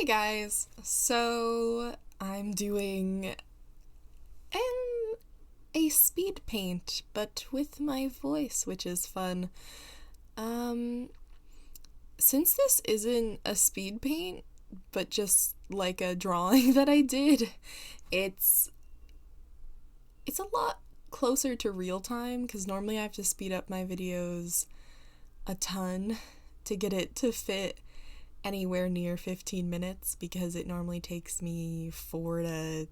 Guys, so I'm doing a speed paint, but with my voice, which is fun. Um, since this isn't a speed paint, but just like a drawing that I did, it's it's a lot closer to real time because normally I have to speed up my videos a ton to get it to fit anywhere near 15 minutes because it normally takes me 4 to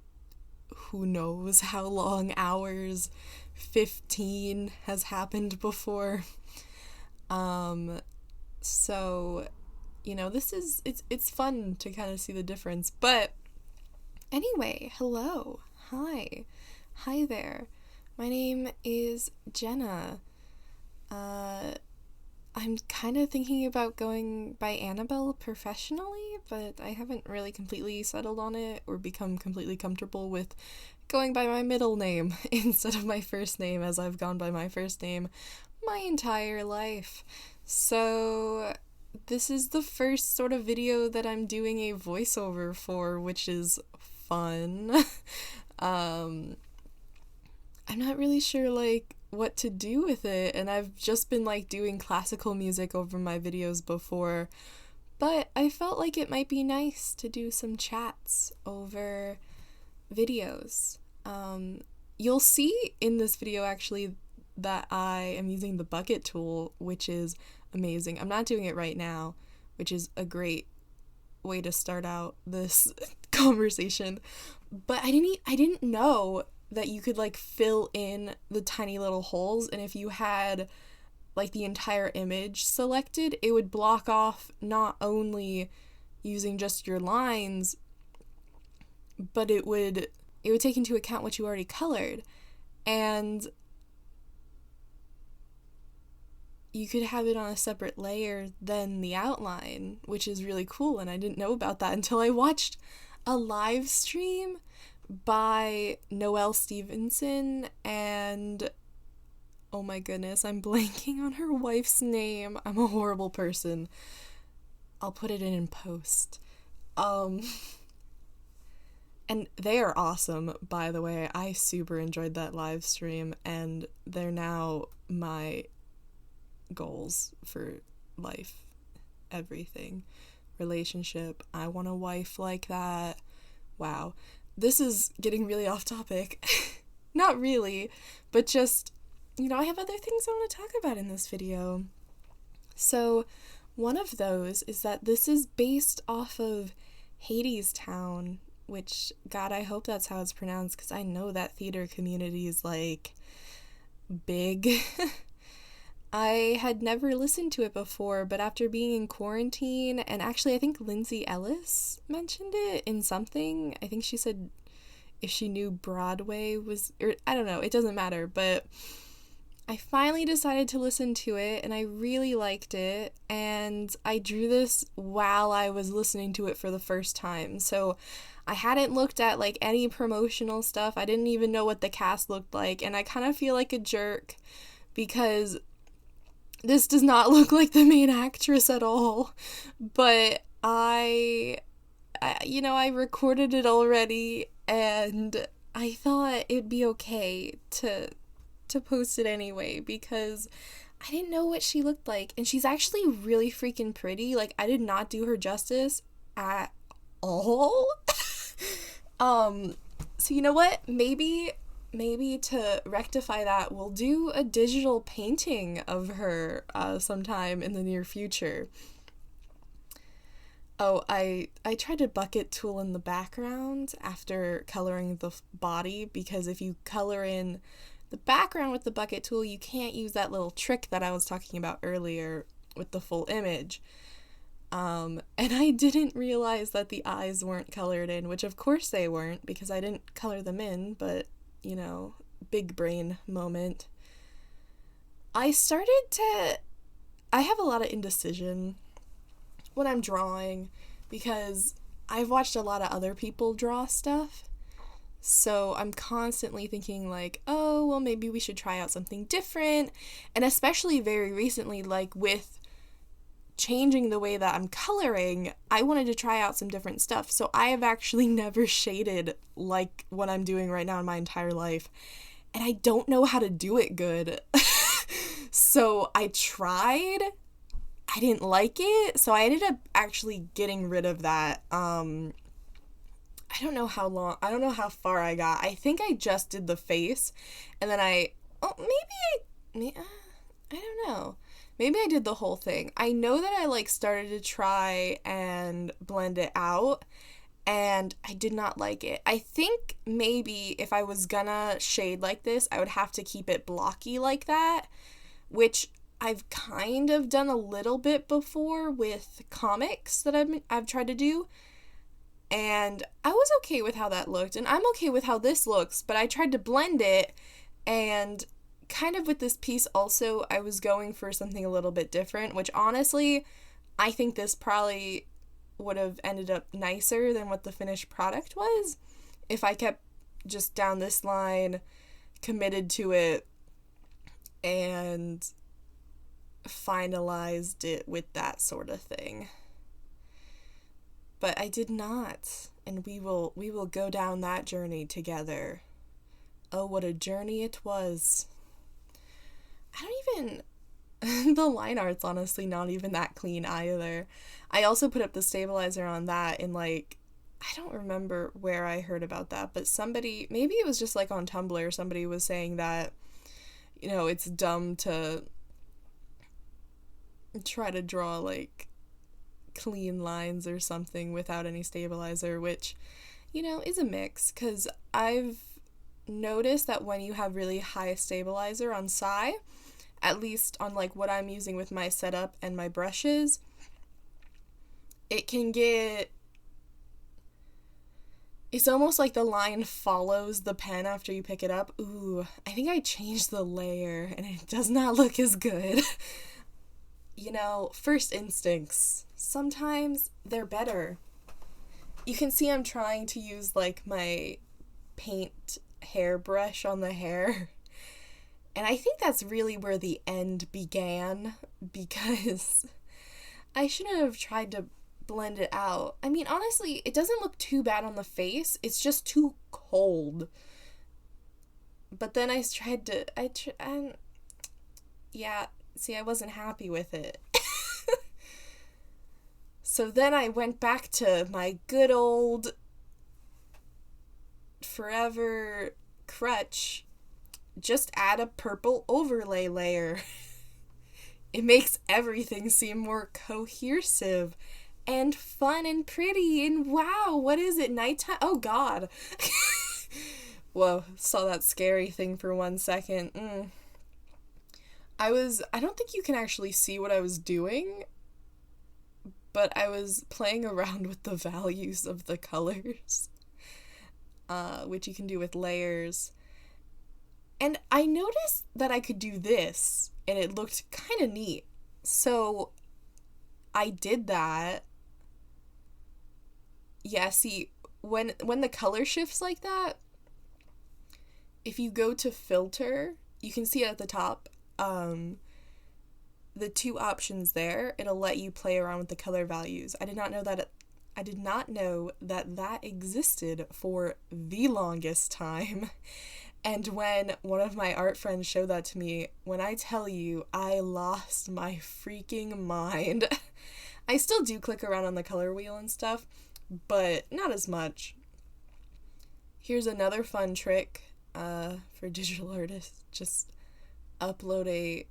who knows how long hours. 15 has happened before. Um so this is it's fun to kind of see the difference. But anyway, hello. Hi. Hi there. My name is Jenna. Uh I'm kind of thinking about going by Annabelle professionally, but I haven't really completely settled on it or become completely comfortable with going by my middle name instead of my first name, as I've gone by my first name my entire life. So this is the first sort of video that I'm doing a voiceover for, which is fun. um I'm not really sure what to do with it, and I've just been doing classical music over my videos before, but I felt like it might be nice to do some chats over videos. You'll see in this video actually that I am using the bucket tool, which is amazing. I'm not doing it right now, which is a great way to start out this conversation, but I didn't know that you could fill in the tiny little holes, and if you had the entire image selected, it would block off not only using just your lines, but it would take into account what you already colored, and you could have it on a separate layer than the outline, which is really cool. And I didn't know about that until I watched a live stream by Noelle Stevenson and oh my goodness, I'm blanking on her wife's name. I'm a horrible person. I'll put it in post. And they are awesome, by the way. I super enjoyed that live stream, and they're now my goals for life, everything, relationship. I want a wife like that. Wow. This is getting really off topic. Not really, but just, I have other things I want to talk about in this video. So, one of those is that this is based off of Hadestown, which, God, I hope that's how it's pronounced, because I know that theater community is, big. I had never listened to it before, but after being in quarantine, and actually I think Lindsay Ellis mentioned it in something. I think she said if she knew Broadway was, or I don't know, it doesn't matter, but I finally decided to listen to it, and I really liked it, and I drew this while I was listening to it for the first time, so I hadn't looked at any promotional stuff. I didn't even know what the cast looked like, and I kind of feel like a jerk because this does not look like the main actress at all, but I recorded it already, and I thought it'd be okay to post it anyway because I didn't know what she looked like, and she's actually really freaking pretty. I did not do her justice at all. So you know what? Maybe to rectify that, we'll do a digital painting of her sometime in the near future. Oh, I tried a bucket tool in the background after coloring the body, because if you color in the background with the bucket tool, you can't use that little trick that I was talking about earlier with the full image. And I didn't realize that the eyes weren't colored in, which of course they weren't because I didn't color them in, but big brain moment. I have a lot of indecision when I'm drawing because I've watched a lot of other people draw stuff. So I'm constantly thinking oh, well, maybe we should try out something different. And especially very recently, with changing the way that I'm coloring, I wanted to try out some different stuff. So I have actually never shaded like what I'm doing right now in my entire life. And I don't know how to do it good. So I tried. I didn't like it. So I ended up actually getting rid of that. I don't know how far I got. I think I just did the face. And then I don't know. Maybe I did the whole thing. I know that I started to try and blend it out, and I did not like it. I think maybe if I was gonna shade like this, I would have to keep it blocky like that, which I've kind of done a little bit before with comics that I've tried to do, and I was okay with how that looked, and I'm okay with how this looks, but I tried to blend it, and kind of with this piece also, I was going for something a little bit different, which honestly, I think this probably would have ended up nicer than what the finished product was if I kept just down this line, committed to it, and finalized it with that sort of thing. But I did not, and we will go down that journey together. Oh, what a journey it was. The line art's honestly not even that clean either. I also put up the stabilizer on that in I don't remember where I heard about that, but somebody, maybe it was just on Tumblr, somebody was saying that, it's dumb to try to draw clean lines or something without any stabilizer, which, is a mix, because I've noticed that when you have really high stabilizer on Psy, at least on what I'm using with my setup and my brushes, it can get, it's almost like the line follows the pen after you pick it up. Ooh, I think I changed the layer and it does not look as good. First instincts, sometimes they're better. You can see I'm trying to use my paint hairbrush on the hair. And I think that's really where the end began, because I shouldn't have tried to blend it out. I mean, honestly, it doesn't look too bad on the face. It's just too cold. But then I tried to, I wasn't happy with it. So then I went back to my good old forever crutch. Just add a purple overlay layer. It makes everything seem more cohesive and fun and pretty, and wow, what is it, nighttime? Oh god. Whoa, saw that scary thing for 1 second. I don't think you can actually see what I was doing, but I was playing around with the values of the colors, which you can do with layers. And I noticed that I could do this, and it looked kind of neat. So I did that. Yeah, see, when the color shifts like that, if you go to filter, you can see it at the top. The two options there, it'll let you play around with the color values. I did not know that existed for the longest time. And when one of my art friends showed that to me, when I tell you, I lost my freaking mind. I still do click around on the color wheel and stuff, but not as much. Here's another fun trick for digital artists. Just upload a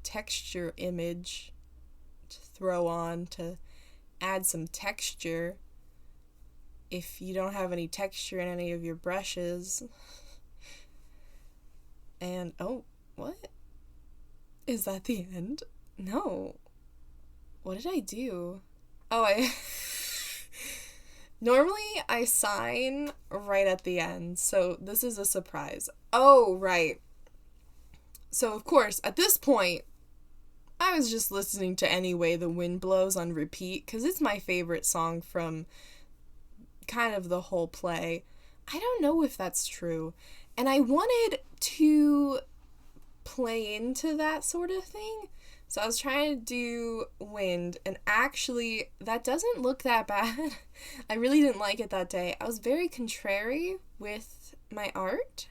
texture image to throw on to add some texture if you don't have any texture in any of your brushes. And, oh, what? Is that the end? No. What did I do? Oh, normally I sign right at the end, so this is a surprise. Oh, right. So, of course, at this point, I was just listening to Any Way the Wind Blows on repeat, because it's my favorite song from kind of the whole play. I don't know if that's true. And I wanted to play into that sort of thing, So I was trying to do wind, and actually, that doesn't look that bad. I really didn't like it that day. I was very contrary with my art.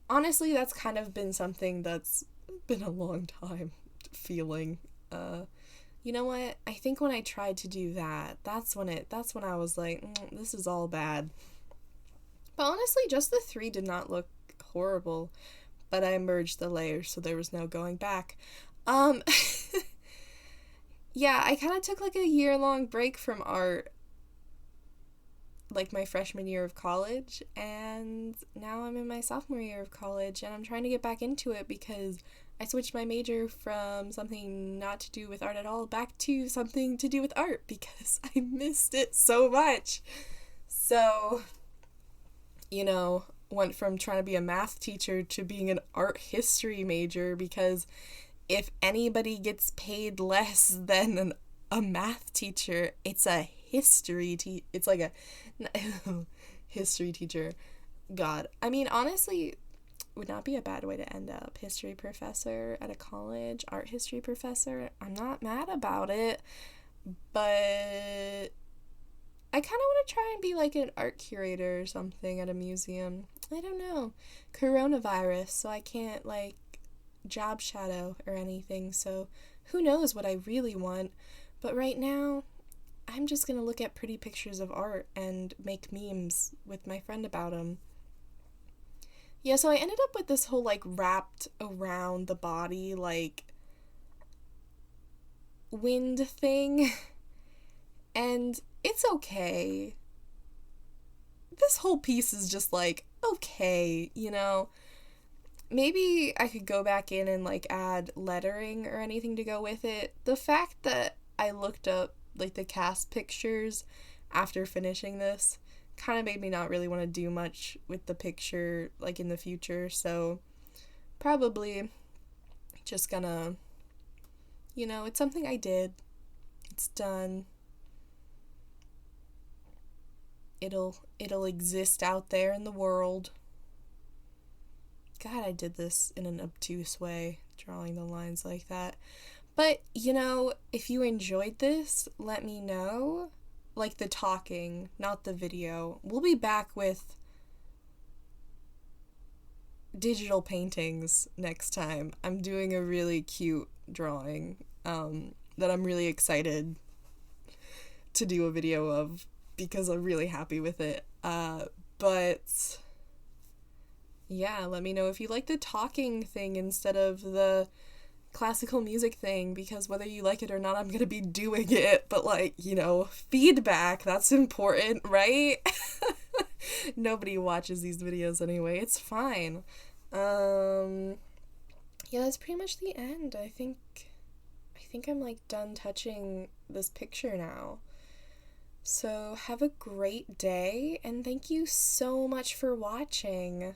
Honestly, that's kind of been something that's been a long time feeling. You know what? I think when I tried to do that, that's when I was like, this is all bad. But honestly, just the three did not look horrible, but I merged the layers, so there was no going back. Um, yeah, I kind of took like a year-long break from art, like my freshman year of college, and now I'm in my sophomore year of college, and I'm trying to get back into it because I switched my major from something not to do with art at all back to something to do with art because I missed it so much. So, went from trying to be a math teacher to being an art history major because if anybody gets paid less than a math teacher, it's a it's like a history teacher. God. I mean, honestly, would not be a bad way to end up. History professor at a college, art history professor. I'm not mad about it, but I kind of want to try and be like an art curator or something at a museum. I don't know. Coronavirus, so I can't like job shadow or anything, so who knows what I really want. But right now, I'm just gonna look at pretty pictures of art and make memes with my friend about them. Yeah, so I ended up with this whole like wrapped around the body like wind thing, and it's okay. This whole piece is just like okay, Maybe I could go back in and like add lettering or anything to go with it. The fact that I looked up like the cast pictures after finishing this kind of made me not really want to do much with the picture like in the future, so probably just gonna it's something I did. It's done. It'll exist out there in the world. God, I did this in an obtuse way, drawing the lines like that. But, if you enjoyed this, let me know. Like the talking, not the video. We'll be back with digital paintings next time. I'm doing a really cute drawing that I'm really excited to do a video of because I'm really happy with it. But yeah, let me know if you like the talking thing instead of the classical music thing, because whether you like it or not, I'm gonna be doing it. But feedback, that's important, right? Nobody watches these videos anyway. It's fine. Yeah, that's pretty much the end. I think I'm like done touching this picture now. So have a great day, and thank you so much for watching.